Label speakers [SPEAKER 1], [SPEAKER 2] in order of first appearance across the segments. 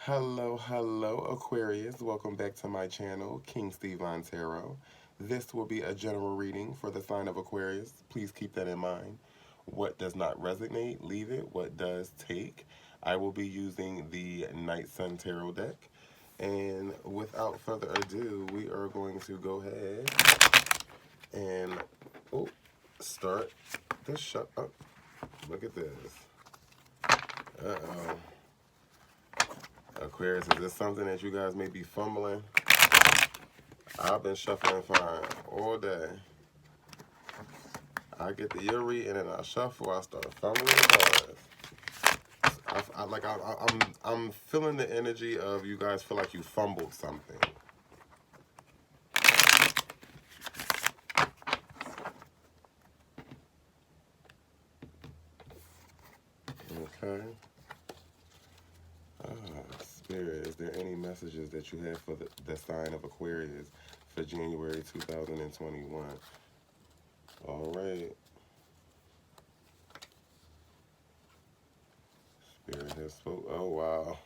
[SPEAKER 1] Hello, Aquarius. Welcome back to my channel, King Steve on Tarot. This will be a general reading for the sign of Aquarius. Please keep that in mind. What does not resonate, leave it. What does, take. I will be using the Night Sun Tarot deck. And without further ado, we are going to go ahead and start the show. Oh, look at this. Uh-oh. Aquarius, is this something that you guys may be fumbling? I've been shuffling fine all day. I get the ear read and then I shuffle. I start fumbling the cards. I'm feeling the energy of you guys feel like you fumbled something. Okay. Spirit, is there any messages that you have for the sign of Aquarius for January 2021? All right. Spirit has spoke. Oh, wow.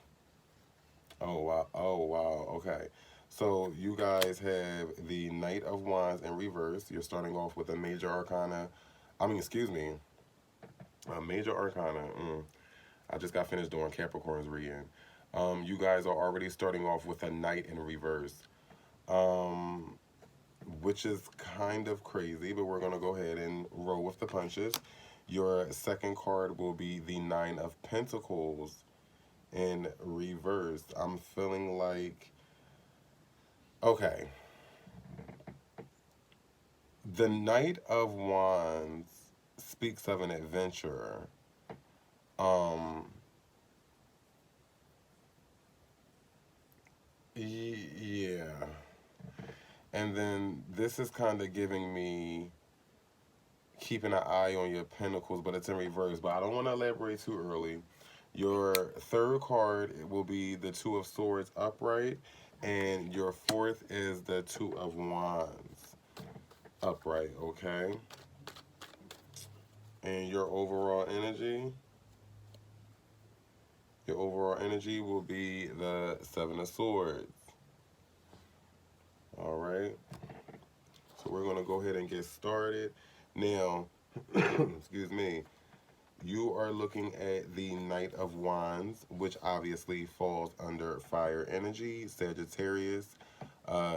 [SPEAKER 1] Oh, wow. Oh, wow. Okay. So you guys have the Knight of Wands in reverse. You're starting off with a major arcana. Excuse me. A major arcana. I just got finished doing Capricorn's reading. You guys are already starting off with a Knight in reverse. Which is kind of crazy, but we're going to go ahead and roll with the punches. Your second card will be the Nine of Pentacles in reverse. I'm feeling like, okay, the Knight of Wands speaks of an adventurer. Yeah. And then this is kind of giving me keeping an eye on your pentacles, but it's in reverse. But I don't want to elaborate too early. Your third card will be the Two of Swords upright, and your fourth is the Two of Wands upright, okay? And your overall energy will be the Seven of Swords. All right. So we're going to go ahead and get started. Now, excuse me, you are looking at the Knight of Wands, which obviously falls under fire energy, Sagittarius,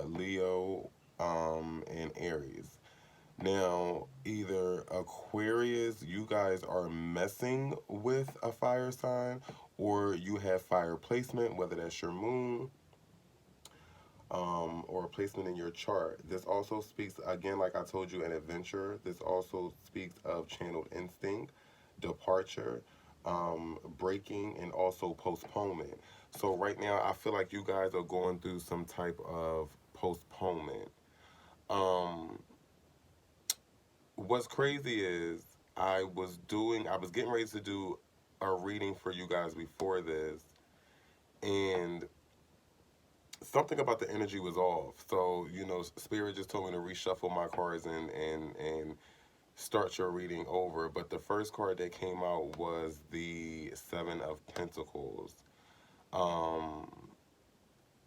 [SPEAKER 1] Leo, and Aries. Now, either Aquarius, you guys are messing with a fire sign, or you have fire placement, whether that's your moon, or a placement in your chart. This also speaks, again, like I told you, an adventure. This also speaks of channeled instinct, departure, breaking, and also postponement. So right now, I feel like you guys are going through some type of postponement. What's crazy is I was getting ready to do a reading for you guys before this, and something about the energy was off. So, Spirit just told me to reshuffle my cards and start your reading over. But the first card that came out was the Seven of Pentacles.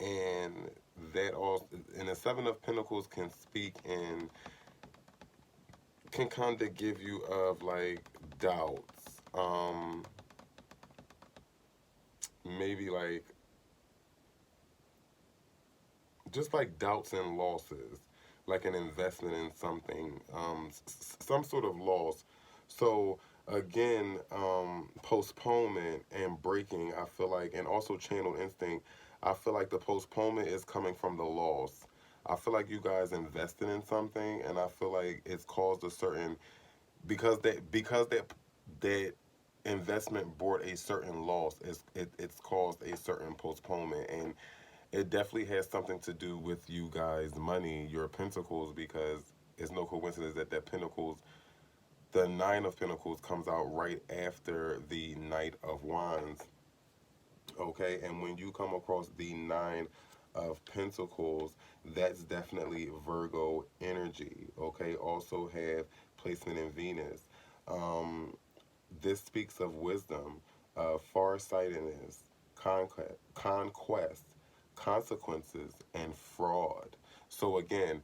[SPEAKER 1] And the Seven of Pentacles can speak and can kind of give you of like doubts. Maybe like just like doubts and losses, like an investment in something, some sort of loss. So again, postponement and breaking, I feel like, and also channel instinct, I feel like the postponement is coming from the loss. I feel like you guys invested in something, and I feel like it's caused a certain, because that investment brought a certain loss. It's caused a certain postponement, and it definitely has something to do with you guys' money, your pentacles, because it's no coincidence that the Nine of Pentacles comes out right after the Knight of Wands. Okay, and when you come across the Nine of Pentacles, that's definitely Virgo energy. Okay, also have placement in Venus. This speaks of wisdom, farsightedness, conquest, consequences, and fraud. So again,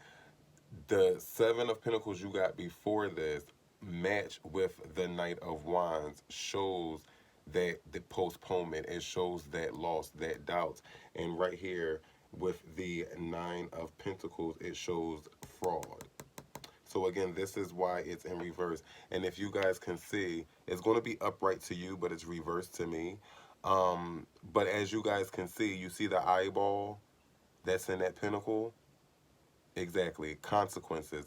[SPEAKER 1] the Seven of Pentacles you got before this match with the Knight of Wands shows that the postponement. It shows that loss, that doubt. And right here with the Nine of Pentacles, it shows fraud. So again, this is why it's in reverse. And if you guys can see, it's going to be upright to you, but it's reversed to me. But as you guys can see, you see the eyeball that's in that pentacle? Exactly. Consequences.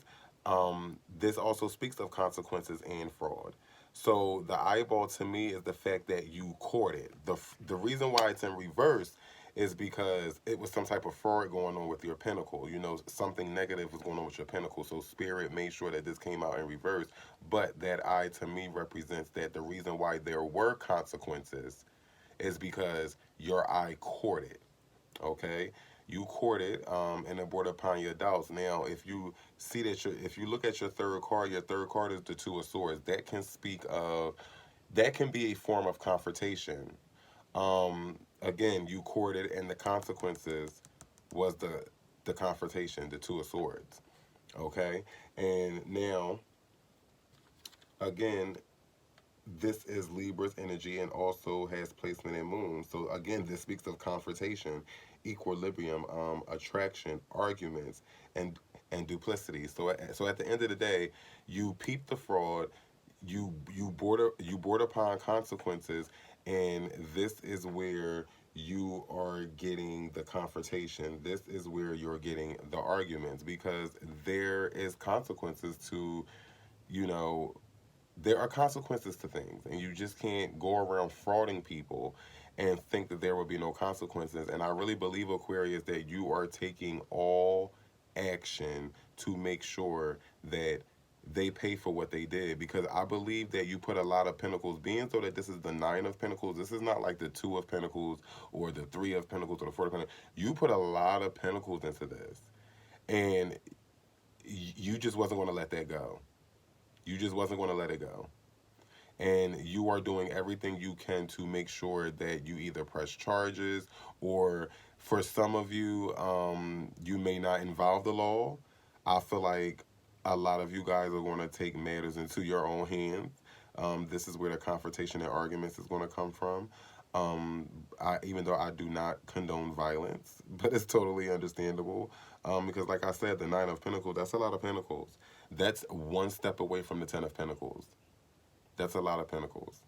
[SPEAKER 1] This also speaks of consequences and fraud. So the eyeball to me is the fact that you courted. The reason why it's in reverse is because it was some type of fraud going on with your pinnacle. You know, something negative was going on with your pinnacle. So spirit made sure that this came out in reverse. But that eye to me represents that the reason why there were consequences is because your eye courted. Okay, you courted, and it brought upon your doubts. Now, if you see that if you look at your third card is the Two of Swords. That can speak of, that can be a form of confrontation. Again, you courted, and the consequences was the confrontation, the Two of Swords. Okay, and now again, this is Libra's energy and also has placement in Moon. So again, this speaks of confrontation, equilibrium, attraction, arguments, and duplicity. So at the end of the day, you peep the fraud, you board upon consequences, and this is where you are getting the confrontation. This is where you're getting the arguments, because there is consequences to, you know, there are consequences to things, and you just can't go around frauding people and think that there will be no consequences. And I really believe, Aquarius, that you are taking all action to make sure that they pay for what they did, because I believe that you put a lot of pentacles, being so that this is the Nine of Pentacles. This is not like the Two of Pentacles or the Three of Pentacles or the Four of Pentacles. You put a lot of pentacles into this, and you just wasn't going to let that go. You just wasn't going to let it go, and you are doing everything you can to make sure that you either press charges, or for some of you, you may not involve the law. I feel like a lot of you guys are going to take matters into your own hands. This is where the confrontation and arguments is going to come from. Even though I do not condone violence, but it's totally understandable, because like I said, the Nine of Pentacles, that's a lot of pentacles. That's one step away from the Ten of Pentacles. That's a lot of pentacles.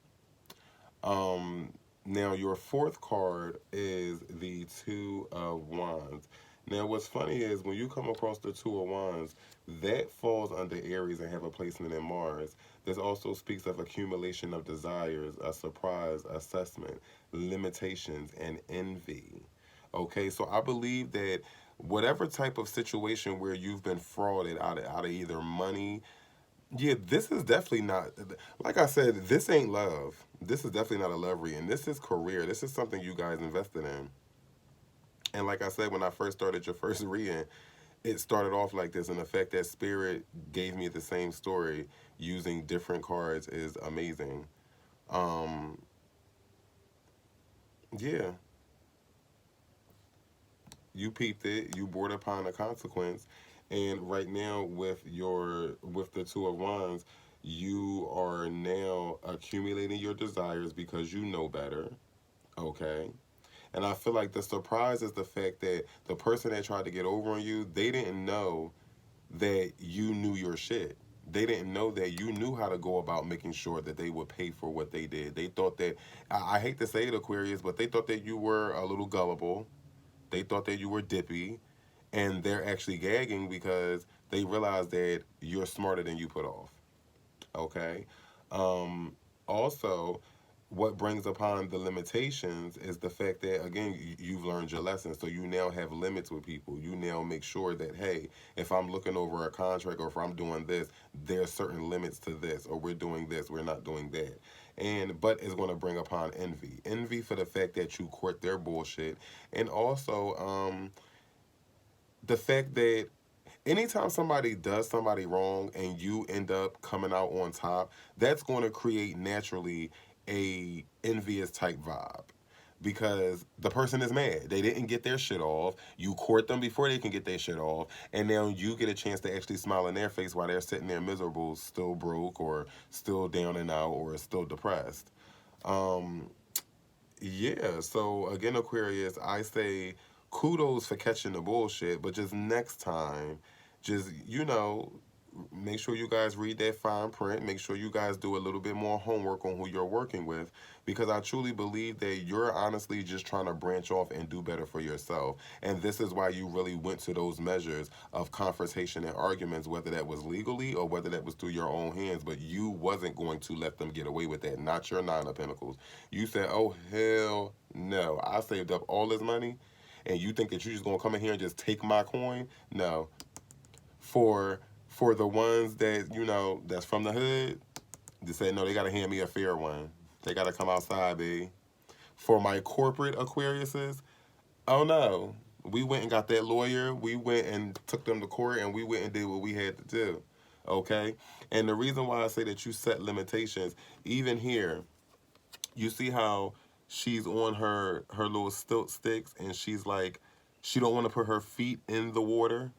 [SPEAKER 1] Um, Now, your fourth card is the Two of Wands. Now, what's funny is when you come across the Two of Wands, that falls under Aries and have a placement in Mars. This also speaks of accumulation of desires, a surprise, assessment, limitations, and envy. Okay, so I believe that whatever type of situation where you've been frauded out of either money, yeah, this is definitely not, like I said, this ain't love. This is definitely not a love reading. This is career. This is something you guys invested in. And like I said, when I first started your first reading, it started off like this. And the fact that Spirit gave me the same story using different cards is amazing. Um, yeah, you peeped it. You brought upon a consequence. And right now, with the Two of Wands, you are now accumulating your desires because you know better. Okay. And I feel like the surprise is the fact that the person that tried to get over on you, they didn't know that you knew your shit. They didn't know that you knew how to go about making sure that they would pay for what they did. They thought that, I hate to say it, Aquarius, but they thought that you were a little gullible. They thought that you were dippy. And they're actually gagging because they realize that you're smarter than you put off. Okay. Um, Also, what brings upon the limitations is the fact that, again, you've learned your lesson. So you now have limits with people. You now make sure that, hey, if I'm looking over a contract, or if I'm doing this, there's certain limits to this, or we're doing this, we're not doing that. And but it's going to bring upon envy for the fact that you court their bullshit. And also, the fact that anytime somebody does somebody wrong and you end up coming out on top, that's going to create naturally a envious type vibe. because the person is mad. They didn't get their shit off. You court them before they can get their shit off, and now you get a chance to actually smile in their face while they're sitting there miserable, still broke, or still down and out, or still depressed. Um, yeah, so again, Aquarius, I say kudos for catching the bullshit, but just next time, just, make sure you guys read that fine print. Make sure you guys do a little bit more homework on who you're working with, because I truly believe that you're honestly just trying to branch off and do better for yourself. And this is why you really went to those measures of confrontation and arguments, whether that was legally or whether that was through your own hands. But you wasn't going to let them get away with that. Not your Nine of Pentacles. You said, oh, hell no. I saved up all this money, and you think that you're just going to come in here and just take my coin? No. For for the ones that, that's from the hood, they say, no, they got to hand me a fair one. They got to come outside, baby. For my corporate Aquariuses, oh no. We went and got that lawyer. We went and took them to court, and we went and did what we had to do. Okay? And the reason why I say that you set limitations, even here, you see how she's on her little stilt sticks, and she's like, she don't want to put her feet in the water.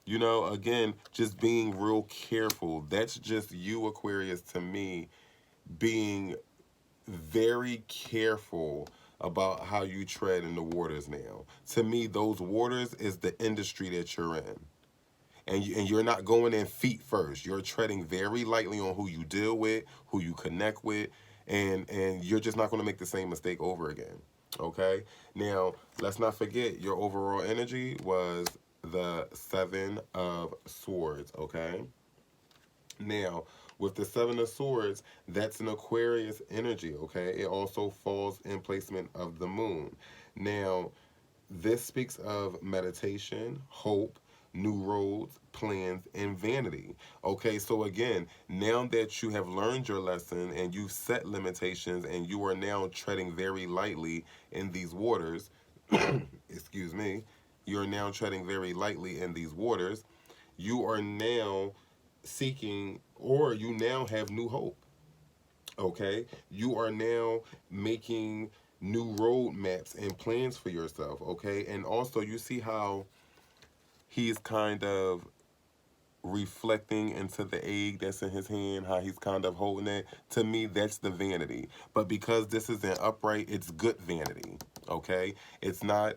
[SPEAKER 1] Again, just being real careful. That's just you, Aquarius, to me, being very careful about how you tread in the waters now. To me, those waters is the industry that you're in. And you're not going in feet first. You're treading very lightly on who you deal with, who you connect with, and you're just not going to make the same mistake over again. Okay? Now, let's not forget your overall energy was the Seven of Swords, okay? Now, with the Seven of Swords, that's an Aquarius energy, okay? It also falls in placement of the moon. Now, this speaks of meditation, hope, new roads, plans, and vanity. Okay, so again, now that you have learned your lesson and you've set limitations and you are now treading very lightly in these waters, excuse me, you're now treading very lightly in these waters, you are now seeking, or you now have new hope. Okay, you are now making new road maps and plans for yourself. Okay, and also you see how he's kind of reflecting into the egg that's in his hand, how he's kind of holding it. To me, that's the vanity. But because this is an upright, it's good vanity. Okay? It's not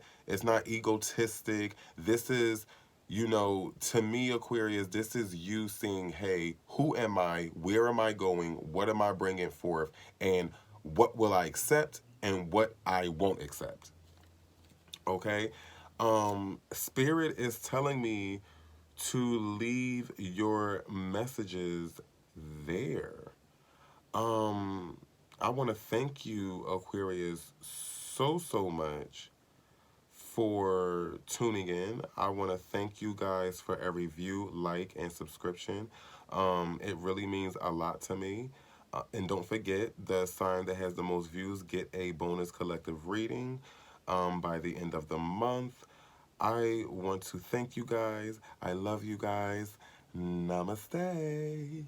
[SPEAKER 1] egotistic. This is, to me, Aquarius, this is you saying, hey, who am I? Where am I going? What am I bringing forth? And what will I accept and what I won't accept? Okay? Spirit is telling me to leave your messages there. Um, I want to thank you, Aquarius, so much for tuning in. I want to thank you guys for every view, like, and subscription. It really means a lot to me. And don't forget, the sign that has the most views get a bonus collective reading by the end of the month. I want to thank you guys. I love you guys. Namaste.